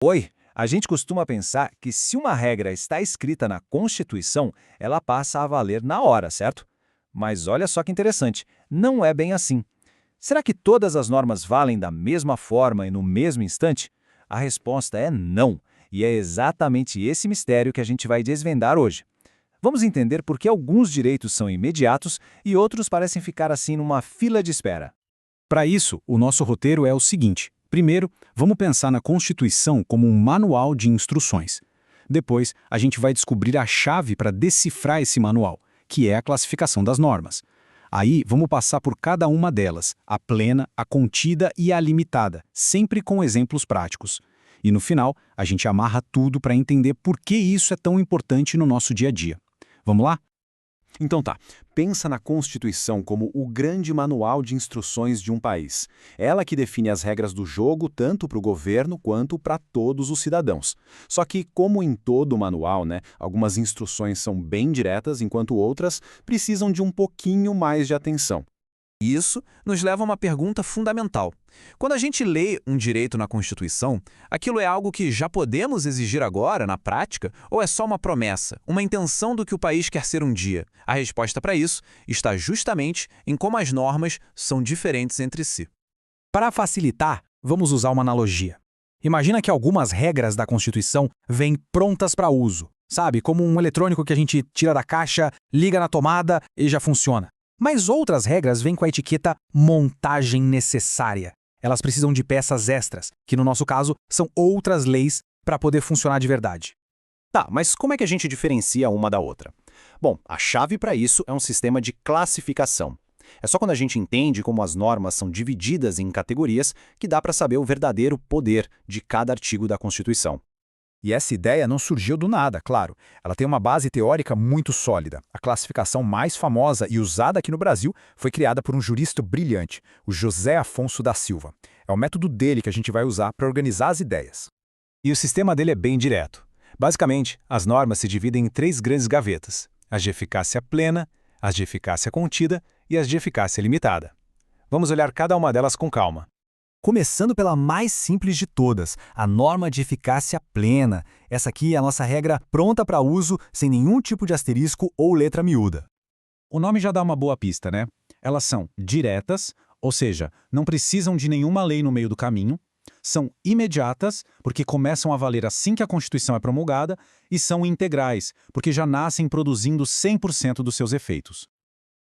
Oi, a gente costuma pensar que se uma regra está escrita na Constituição, ela passa a valer na hora, certo? Mas olha só que interessante, não é bem assim. Será que todas as normas valem da mesma forma e no mesmo instante? A resposta é não, e é exatamente esse mistério que a gente vai desvendar hoje. Vamos entender por que alguns direitos são imediatos e outros parecem ficar assim numa fila de espera. Para isso, o nosso roteiro é o seguinte. Primeiro, vamos pensar na Constituição como um manual de instruções. Depois, a gente vai descobrir a chave para decifrar esse manual, que é a classificação das normas. Aí, vamos passar por cada uma delas, a plena, a contida e a limitada, sempre com exemplos práticos. E no final, a gente amarra tudo para entender por que isso é tão importante no nosso dia a dia. Vamos lá? Então tá, pensa na Constituição como o grande manual de instruções de um país. Ela que define as regras do jogo tanto para o governo quanto para todos os cidadãos. Só que, como em todo manual, algumas instruções são bem diretas, enquanto outras precisam de um pouquinho mais de atenção. Isso nos leva a uma pergunta fundamental. Quando a gente lê um direito na Constituição, aquilo é algo que já podemos exigir agora, na prática, ou é só uma promessa, uma intenção do que o país quer ser um dia? A resposta para isso está justamente em como as normas são diferentes entre si. Para facilitar, vamos usar uma analogia. Imagina que algumas regras da Constituição vêm prontas para uso, sabe? Como um eletrônico que a gente tira da caixa, liga na tomada e já funciona. Mas outras regras vêm com a etiqueta montagem necessária. Elas precisam de peças extras, que no nosso caso são outras leis para poder funcionar de verdade. Tá, mas como é que a gente diferencia uma da outra? Bom, a chave para isso é um sistema de classificação. É só quando a gente entende como as normas são divididas em categorias que dá para saber o verdadeiro poder de cada artigo da Constituição. E essa ideia não surgiu do nada, claro. Ela tem uma base teórica muito sólida. A classificação mais famosa e usada aqui no Brasil foi criada por um jurista brilhante, o José Afonso da Silva. É o método dele que a gente vai usar para organizar as ideias. E o sistema dele é bem direto. Basicamente, as normas se dividem em 3 grandes gavetas: as de eficácia plena, as de eficácia contida e as de eficácia limitada. Vamos olhar cada uma delas com calma. Começando pela mais simples de todas, a norma de eficácia plena. Essa aqui é a nossa regra pronta para uso, sem nenhum tipo de asterisco ou letra miúda. O nome já dá uma boa pista, né? Elas são diretas, ou seja, não precisam de nenhuma lei no meio do caminho, são imediatas, porque começam a valer assim que a Constituição é promulgada, e são integrais, porque já nascem produzindo 100% dos seus efeitos.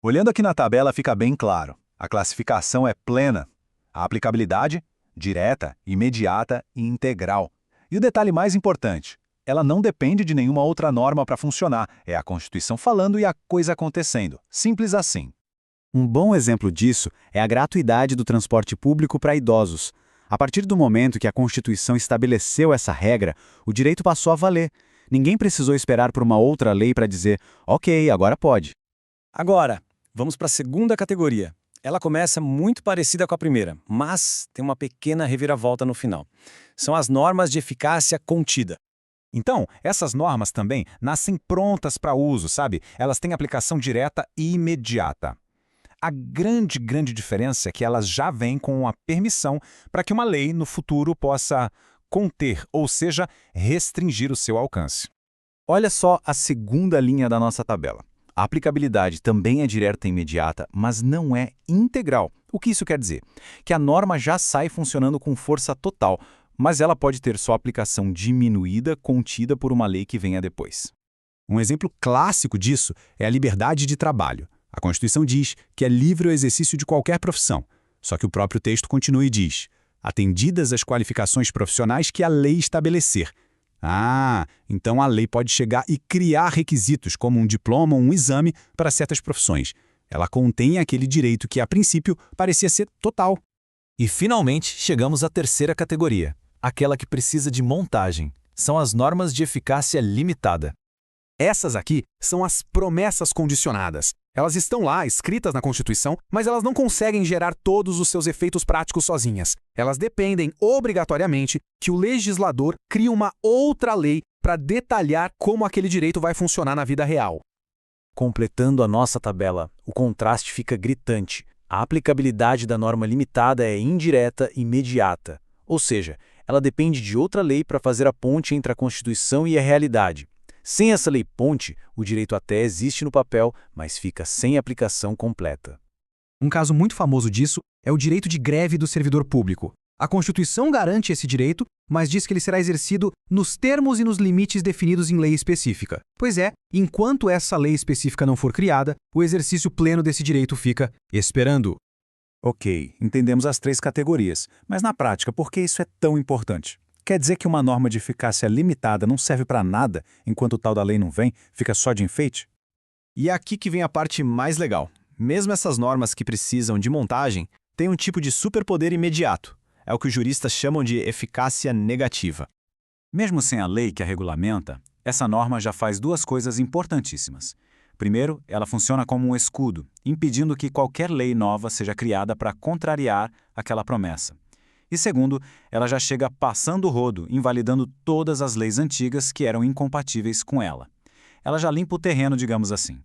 Olhando aqui na tabela fica bem claro. A classificação é plena. A aplicabilidade, direta, imediata e integral. E o detalhe mais importante, ela não depende de nenhuma outra norma para funcionar. É a Constituição falando e a coisa acontecendo. Simples assim. Um bom exemplo disso é a gratuidade do transporte público para idosos. A partir do momento que a Constituição estabeleceu essa regra, o direito passou a valer. Ninguém precisou esperar por uma outra lei para dizer, ok, agora pode. Agora, vamos para a segunda categoria. Ela começa muito parecida com a primeira, mas tem uma pequena reviravolta no final. São as normas de eficácia contida. Então, essas normas também nascem prontas para uso, sabe? Elas têm aplicação direta e imediata. A grande diferença é que elas já vêm com a permissão para que uma lei no futuro possa conter, ou seja, restringir o seu alcance. Olha só a segunda linha da nossa tabela. A aplicabilidade também é direta e imediata, mas não é integral. O que isso quer dizer? Que a norma já sai funcionando com força total, mas ela pode ter sua aplicação diminuída, contida por uma lei que venha depois. Um exemplo clássico disso é a liberdade de trabalho. A Constituição diz que é livre o exercício de qualquer profissão, só que o próprio texto continua e diz, atendidas as qualificações profissionais que a lei estabelecer. Então a lei pode chegar e criar requisitos, como um diploma ou um exame, para certas profissões. Ela contém aquele direito que, a princípio, parecia ser total. E, finalmente, chegamos à terceira categoria, aquela que precisa de montagem. São as normas de eficácia limitada. Essas aqui são as promessas condicionadas. Elas estão lá, escritas na Constituição, mas elas não conseguem gerar todos os seus efeitos práticos sozinhas. Elas dependem, obrigatoriamente, que o legislador crie uma outra lei para detalhar como aquele direito vai funcionar na vida real. Completando a nossa tabela, o contraste fica gritante. A aplicabilidade da norma limitada é indireta e imediata, ou seja, ela depende de outra lei para fazer a ponte entre a Constituição e a realidade. Sem essa lei ponte, o direito até existe no papel, mas fica sem aplicação completa. Um caso muito famoso disso é o direito de greve do servidor público. A Constituição garante esse direito, mas diz que ele será exercido nos termos e nos limites definidos em lei específica. Pois é, enquanto essa lei específica não for criada, o exercício pleno desse direito fica esperando. Ok, entendemos as 3 categorias, mas na prática, por que isso é tão importante? Quer dizer que uma norma de eficácia limitada não serve para nada enquanto o tal da lei não vem, fica só de enfeite? E é aqui que vem a parte mais legal. Mesmo essas normas que precisam de montagem têm um tipo de superpoder imediato. É o que os juristas chamam de eficácia negativa. Mesmo sem a lei que a regulamenta, essa norma já faz 2 coisas importantíssimas. Primeiro, ela funciona como um escudo, impedindo que qualquer lei nova seja criada para contrariar aquela promessa. E segundo, ela já chega passando o rodo, invalidando todas as leis antigas que eram incompatíveis com ela. Ela já limpa o terreno, digamos assim.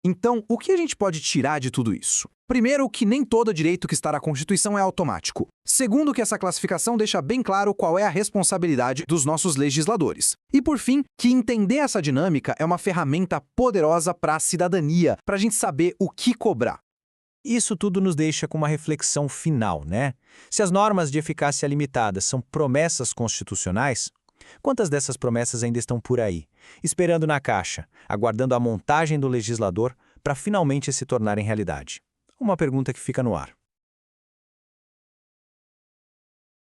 Então, o que a gente pode tirar de tudo isso? Primeiro, que nem todo direito que está na Constituição é automático. Segundo, que essa classificação deixa bem claro qual é a responsabilidade dos nossos legisladores. E por fim, que entender essa dinâmica é uma ferramenta poderosa para a cidadania, para a gente saber o que cobrar. Isso tudo nos deixa com uma reflexão final, né? Se as normas de eficácia limitada são promessas constitucionais, quantas dessas promessas ainda estão por aí, esperando na caixa, aguardando a montagem do legislador para finalmente se tornarem realidade? Uma pergunta que fica no ar.